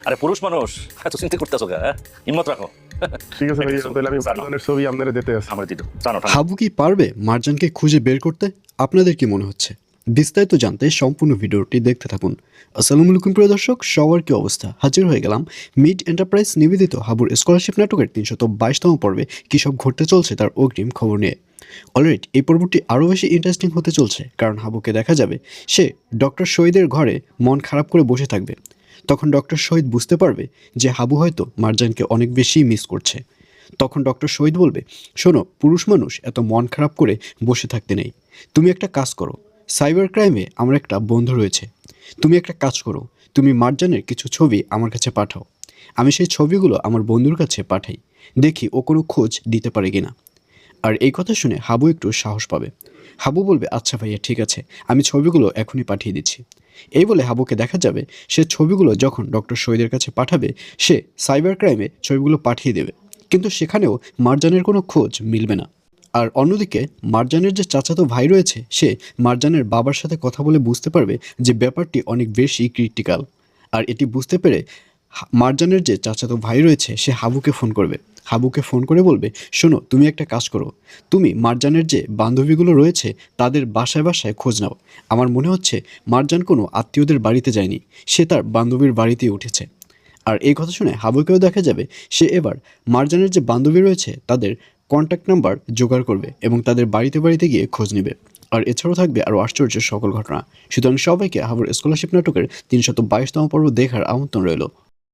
আরে পুরুষ মানুষ এত চিন্তা করতেছো কে? হিম্মত রাখো। ঠিক আছে ভাইয়া, তাহলে আমি মারজানের ছবি আপনারা দিতে আছি। আমার দিত জানো হাবু কি পারবে মারজানকে খুঁজে বের করতে? আপনাদের কি মনে হচ্ছে? বিস্তারিত জানতে সম্পূর্ণ ভিডিওটি দেখতে থাকুন। আসসালামু আলাইকুম প্রিয় দর্শক, সবার কি অবস্থা? হাজির হয়ে গেলাম মিড এন্টারপ্রাইজ নিবেদিত হাবুর স্কলারশিপ নাটকের ৩২২তম পর্বে কী সব ঘটতে চলছে তার অগ্রিম খবর নিয়ে। অলরেডি এই পর্বটি আরও বেশি ইন্টারেস্টিং হতে চলছে, কারণ হাবুকে দেখা যাবে সে ডক্টর শহীদের ঘরে মন খারাপ করে বসে থাকবে। তখন ডক্টর শহীদ বুঝতে পারবে যে হাবু হয়তো মারজানকে অনেক বেশি মিস করছে। তখন ডক্টর শহীদ বলবে, শোনো, পুরুষ মানুষ এত মন খারাপ করে বসে থাকতে নেই। তুমি একটা কাজ করো, সাইবার ক্রাইমে আমার একটা বন্ধু রয়েছে। তুমি একটা কাজ করো, তুমি মারজানের কিছু ছবি আমার কাছে পাঠাও। আমি সেই ছবিগুলো আমার বন্ধুর কাছে পাঠাই, দেখি ও কোনো খোঁজ দিতে পারে কিনা। আর এই কথা শুনে হাবু একটু সাহস পাবে। হাবু বলবে, আচ্ছা ভাইয়া ঠিক আছে, আমি ছবিগুলো এখনই পাঠিয়ে দিচ্ছি। এই বলে হাবুকে দেখা যাবে সে ছবিগুলো যখন ডক্টর শহীদের কাছে পাঠাবে, সে সাইবার ক্রাইমে ছবিগুলো পাঠিয়ে দেবে, কিন্তু সেখানেও মারজানের কোনো খোঁজ মিলবে না। আর অন্যদিকে মারজানের যে চাচাতো ভাই রয়েছে, সে মারজানের বাবার সাথে কথা বলে বুঝতে পারবে যে ব্যাপারটি অনেক বেশি ক্রিটিক্যাল। আর এটি বুঝতে পেরে মারজানের যে চাচাতো ভাই রয়েছে সে হাবুকে ফোন করবে। হাবুকে ফোন করে বলবে, শোনো, তুমি একটা কাজ করো, তুমি মারজানের যে বান্ধবীগুলো রয়েছে তাদের বাসায় বাসায় খোঁজ নাও। আমার মনে হচ্ছে মারজান কোনো আত্মীয়দের বাড়িতে যায়নি, সে তার বান্ধবীর বাড়িতেই উঠেছে। আর এই কথা শুনে হাবুকেও দেখা যাবে সে এবার মারজানের যে বান্ধবী রয়েছে তাদের কন্ট্যাক্ট নাম্বার জোগাড় করবে এবং তাদের বাড়িতে বাড়িতে গিয়ে খোঁজ নেবে। আর এছাড়াও থাকবে আরও আশ্চর্যের সকল ঘটনা। সুতরাং সবাইকে হাবুর স্কলারশিপ নাটকের ৩২২তম পর্ব দেখার আমন্ত্রণ রইল।